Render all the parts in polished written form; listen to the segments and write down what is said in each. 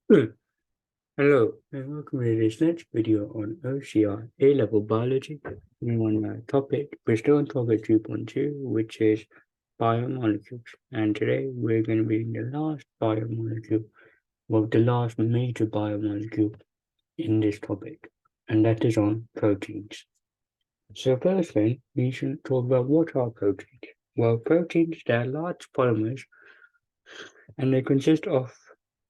Hello, and welcome to this next video on OCR A-Level Biology. We're on we're still on topic 2.2, which is biomolecules. And today we're going to be in the last biomolecule, the last major biomolecule in this topic, and that is on proteins. So first thing, we should talk about what are proteins. Well, proteins, they're large polymers, and they consist of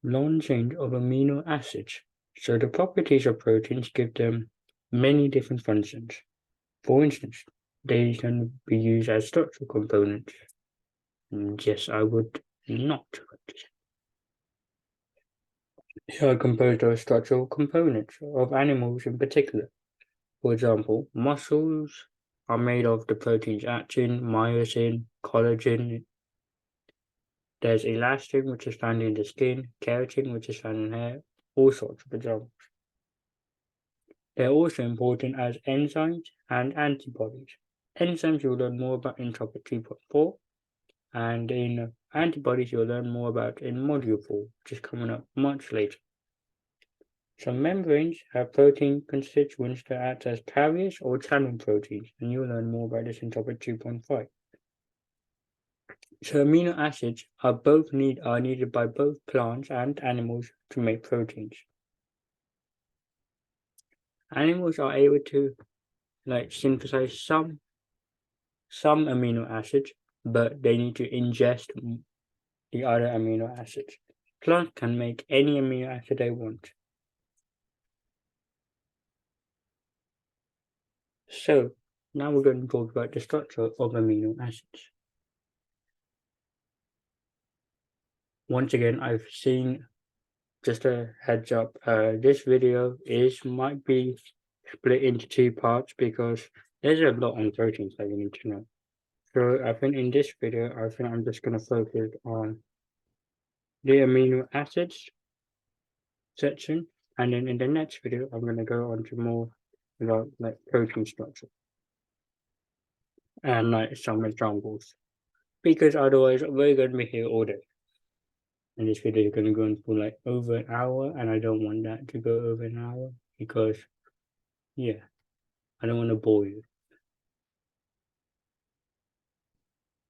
long chains of amino acids. So the properties of proteins give them many different functions. For instance, they can be used as structural components. And yes, I would not. They are composed of structural components of animals in particular. For example, muscles are made of the proteins actin, myosin, collagen. There's elastin, which is found in the skin, keratin, which is found in hair, all sorts of examples. They're also important as enzymes and antibodies. Enzymes you'll learn more about in topic 3.4, and in antibodies you'll learn more about in module 4, which is coming up much later. Some membranes have protein constituents that act as carriers or channel proteins, and you'll learn more about this in topic 2.5. So amino acids are needed by both plants and animals to make proteins. Animals are able to synthesize some amino acids, but they need to ingest the other amino acids. Plants can make any amino acid they want. So now we're going to talk about the structure of amino acids. Once again, I've seen, just a heads up, this video might be split into 2 parts because there's a lot on proteins that you need to know. So I think in this video, I'm just going to focus on the amino acids section, and then in the next video, I'm going to go on to more about protein structure and some examples, because otherwise we're going to be here all day. And this video is going to go on for over an hour, and I don't want that to go over an hour because, yeah, I don't want to bore you.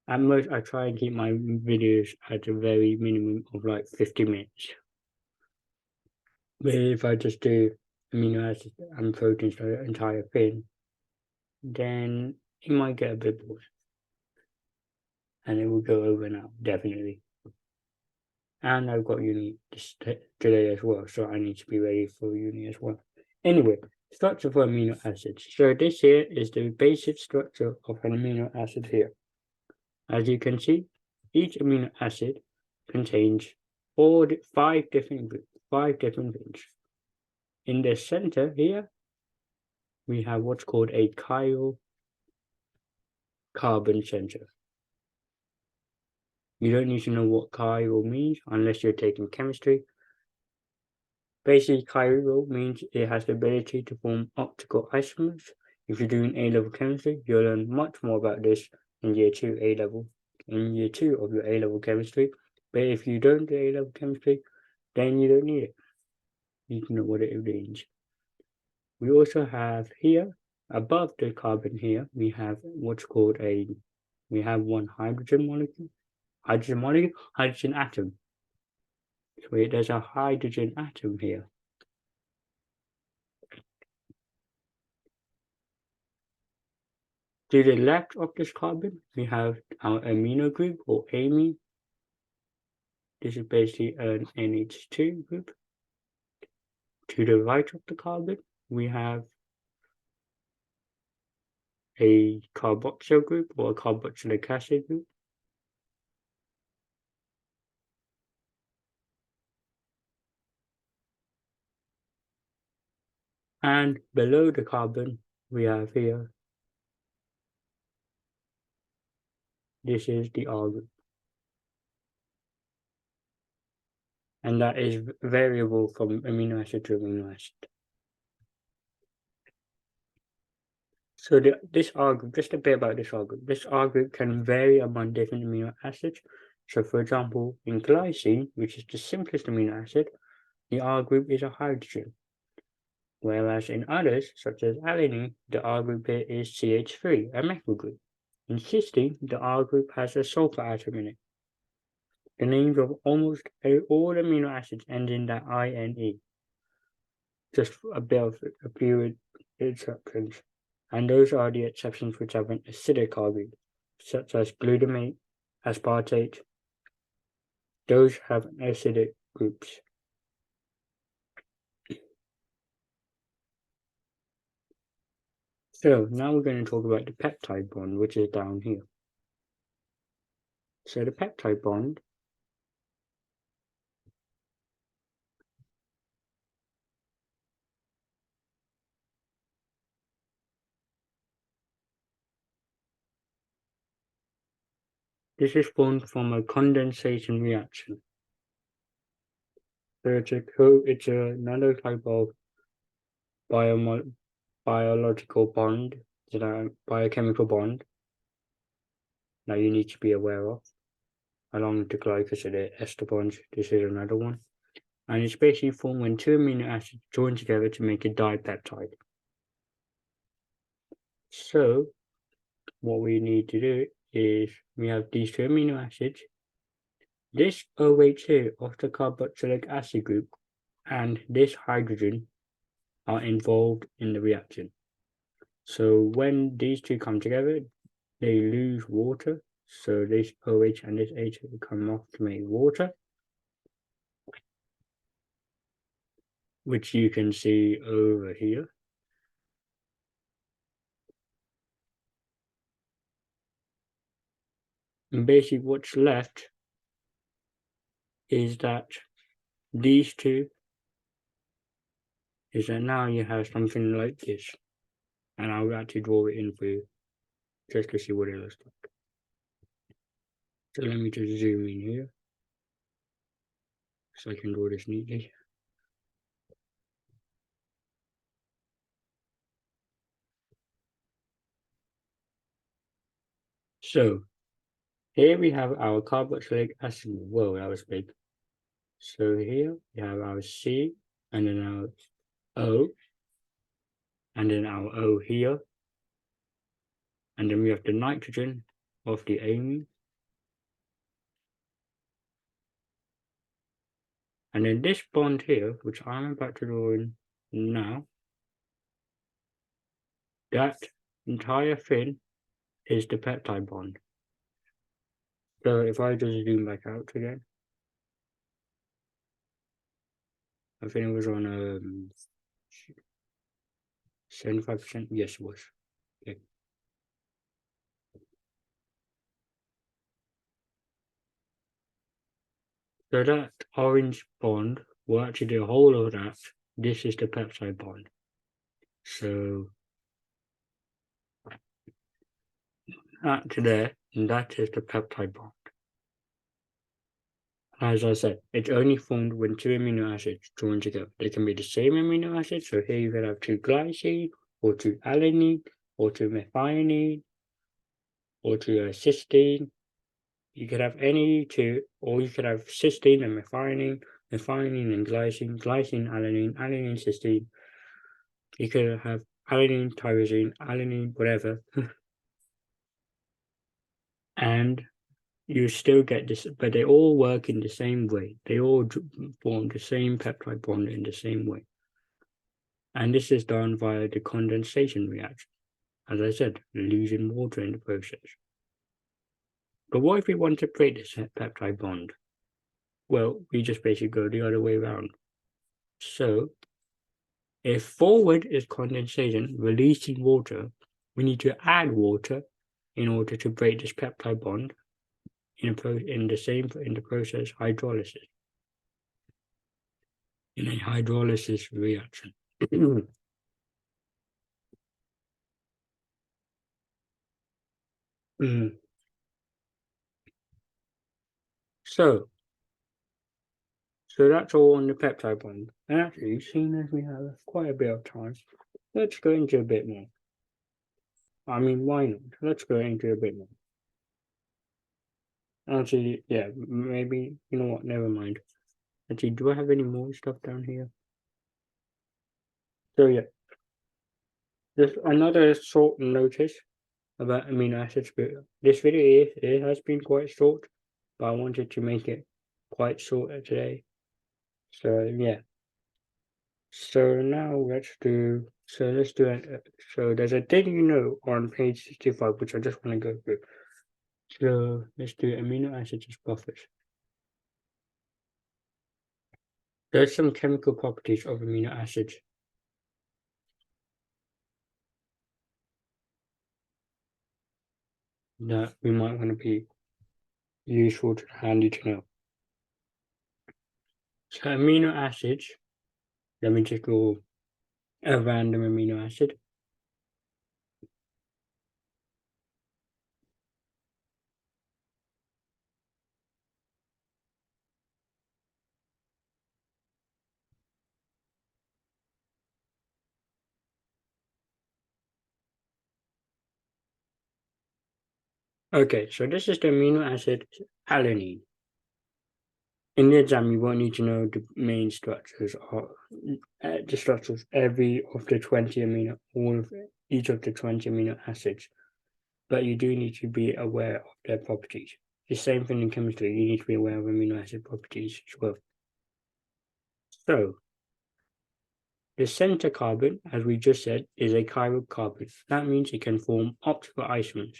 At most, I try and keep my videos at a very minimum of 50 minutes. But if I just do amino acids and proteins for the entire thing, then it might get a bit bored. And it will go over an hour, definitely. And I've got uni today as well, so I need to be ready for uni as well. Anyway, structure for amino acids. So this here is the basic structure of an amino acid here. As you can see, each amino acid contains 5 different things. In the center here, we have what's called a chiral carbon center. You don't need to know what chiral means unless you're taking chemistry. Basically, chiral means it has the ability to form optical isomers. If you're doing A-level chemistry, you'll learn much more about this in year 2 A-level, in year 2 of your A-level chemistry. But if you don't do A-level chemistry, then you don't need it. You know what it means. We also have here, above the carbon here, we have what's called we have one hydrogen atom. So there's a hydrogen atom here. To the left of this carbon, we have our amino group, or amine. This is basically an NH2 group. To the right of the carbon, we have a carboxyl group, or a carboxylic acid group. And below the carbon, we have here, this is the R group. And that is variable from amino acid to amino acid. So this R group, just a bit about this R group. This R group can vary among different amino acids. So for example, in glycine, which is the simplest amino acid, the R group is a hydrogen, whereas in others, such as alanine, the R group here is CH3, a methyl group. In cysteine, the R group has a sulfur atom in it. The names of almost all amino acids end in that INE. Just a bit of a few exceptions, and those are the exceptions which have an acidic R group, such as glutamate, aspartate. Those have acidic groups. So now we're going to talk about the peptide bond, which is down here. So the peptide bond this is formed from a condensation reaction. So it's another type of biological bond, biochemical bond that you need to be aware of. Along with the glycosidic ester bonds, this is another one. And it's basically formed when two amino acids join together to make a dipeptide. So what we need to do is we have these two amino acids. This OH here of the carboxylic acid group and this hydrogen are involved in the reaction. So when these two come together, they lose water. So this OH and this H come off to make water, which you can see over here. And basically what's left is that these two is that now you have something like this. And I'll actually draw it in for you just to see what it looks like. So let me just zoom in here so I can draw this neatly. So here we have our carboxylic acid. Whoa, that was big. So here we have our C and then our O and then our O here. And then we have the nitrogen of the amine. And then this bond here, which I'm about to draw in now, that entire thing is the peptide bond. So if I just zoom back out again, I think it was on 75%. Yes, it was. Okay. So that orange bond, well, actually the whole of that, this is the peptide bond. So that to there, and that is the peptide bond. As I said, it's only formed when two amino acids join together. They can be the same amino acid, so here you could have two glycine, or two alanine, or two methionine, or two cysteine. You could have any two, or you could have cysteine and methionine, methionine and glycine, glycine, alanine, alanine, cysteine. You could have alanine, tyrosine, alanine, whatever. And you still get this, but they all work in the same way. They all form the same peptide bond in the same way. And this is done via the condensation reaction. As I said, losing water in the process. But what if we want to break this peptide bond? Well, we just basically go the other way around. So, if forward is condensation, releasing water, we need to add water in order to break this peptide bond in the process hydrolysis. In a hydrolysis reaction. So that's all on the peptide bond. And actually, seeing as we have quite a bit of time, let's go into a bit more. I mean, why not? Let's go into a bit more. Actually, yeah, maybe, you know what, never mind. Actually, do I have any more stuff down here? So yeah, there's another short notice about amino acids. But this video it has been quite short, but I wanted to make it quite short today. So yeah. So now let's do. So let's do it. So there's a thing on page 65, which I just want to go through. So let's do amino acids as buffers. There's some chemical properties of amino acids that we might want to be useful to handy to know. So amino acids, let me just draw a random amino acid. Okay, so this is the amino acid alanine. In the exam, you won't need to know the main structures or the structures every of the 20 amino, each of the 20 amino acids, but you do need to be aware of their properties. The same thing in chemistry, you need to be aware of amino acid properties as well. So, the center carbon, as we just said, is a chiral carbon. That means it can form optical isomers.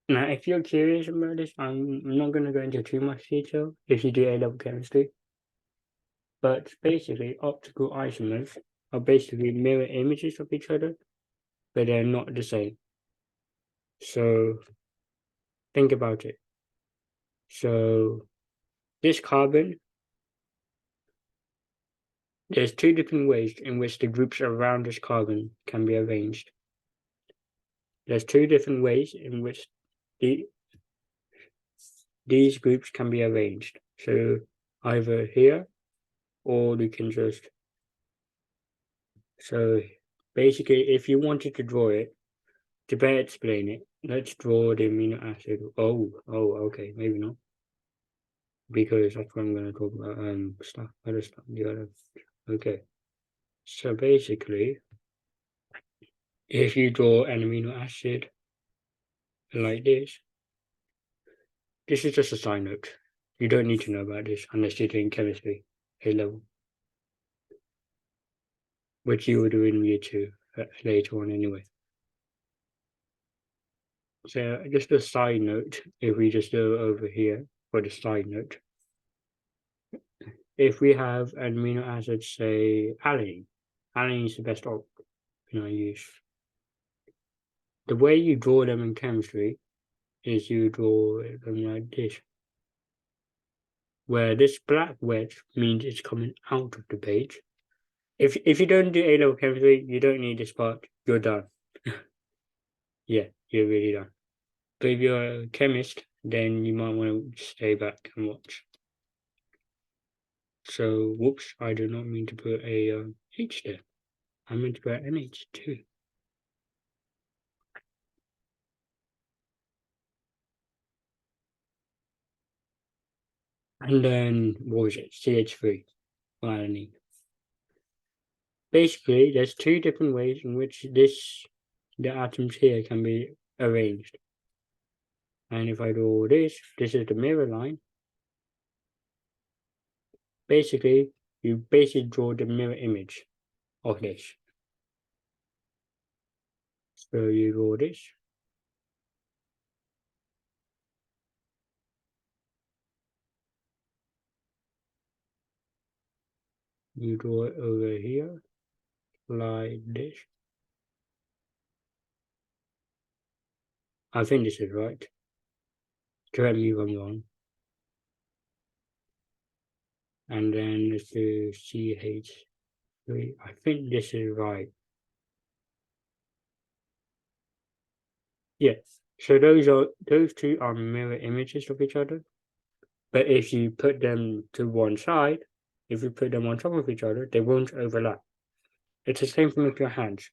Now, if you're curious about this, I'm not going to go into too much detail if you do A-level chemistry. But basically, optical isomers are basically mirror images of each other, but they're not the same. So think about it. So this carbon, there's two different ways in which the groups around this carbon can be arranged. There's two different ways in which these groups can be arranged. So either here, or we can just, so basically if you wanted to draw it, to better explain it, let's draw the amino acid. Okay, maybe not. Because that's what I'm going to talk about, other stuff, okay. So basically, if you draw an amino acid like this is just a side note. You don't need to know about this unless you're doing chemistry A-level, which you will do in year 2 later on anyway. So just a side note, if we just go over here for the side note, if we have an amino acid, say alanine, alanine is the best option I use. The way you draw them in chemistry is you draw them like this, where this black wedge means it's coming out of the page. If you don't do A-level chemistry, you don't need this part, you're done. Yeah, you're really done. But if you're a chemist, then you might want to stay back and watch. So, whoops, I do not mean to put a H there. I meant to put an H too. And then, what was it? CH3, alanine. Basically, there's two different ways in which the atoms here can be arranged. And if I draw this is the mirror line. Basically, you draw the mirror image of this. So you draw this. You draw it over here, like this. I think this is right. Correct me if I'm wrong. And then let's do CH3. I think this is right. Yes. So those two are mirror images of each other. But if you put them to one side, if you put them on top of each other, they won't overlap. It's the same thing with your hands.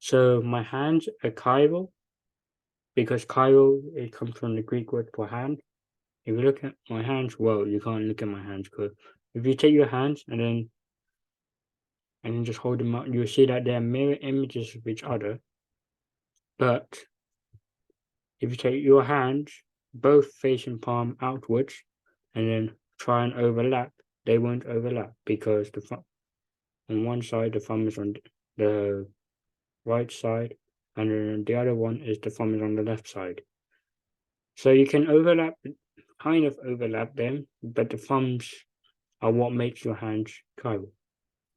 So my hands are chiral, because chiral, it comes from the Greek word for hand. if you look at my hands, well, you can't look at my hands because if you take your hands and then just hold them up, you'll see that they're mirror images of each other. But if you take your hands, both facing palm outwards, and then try and overlap, they won't overlap because the thumb on one side, the thumb is on the right side, and then the other one is the thumb is on the left side. So you can kind of overlap them, but the thumbs are what makes your hands go.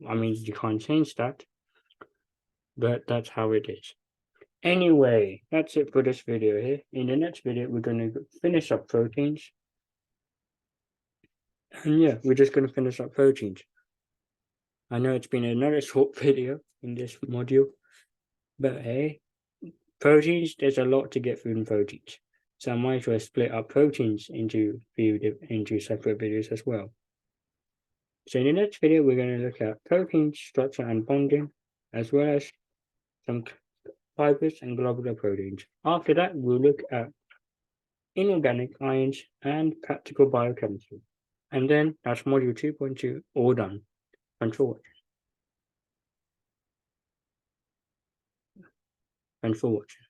I mean, you can't change that, but that's how it is. Anyway, that's it for this video here. In the next video, we're going to finish up proteins. And yeah, we're just going to finish up proteins. I know it's been another short video in this module, but hey, proteins, there's a lot to get through in proteins. So I might as well split up proteins into separate videos as well. So in the next video, we're going to look at protein structure and bonding, as well as some fibers and globular proteins. After that, we'll look at inorganic ions and practical biochemistry. And then that's module 2.2 all done. Thanks for watching. Thanks for watching.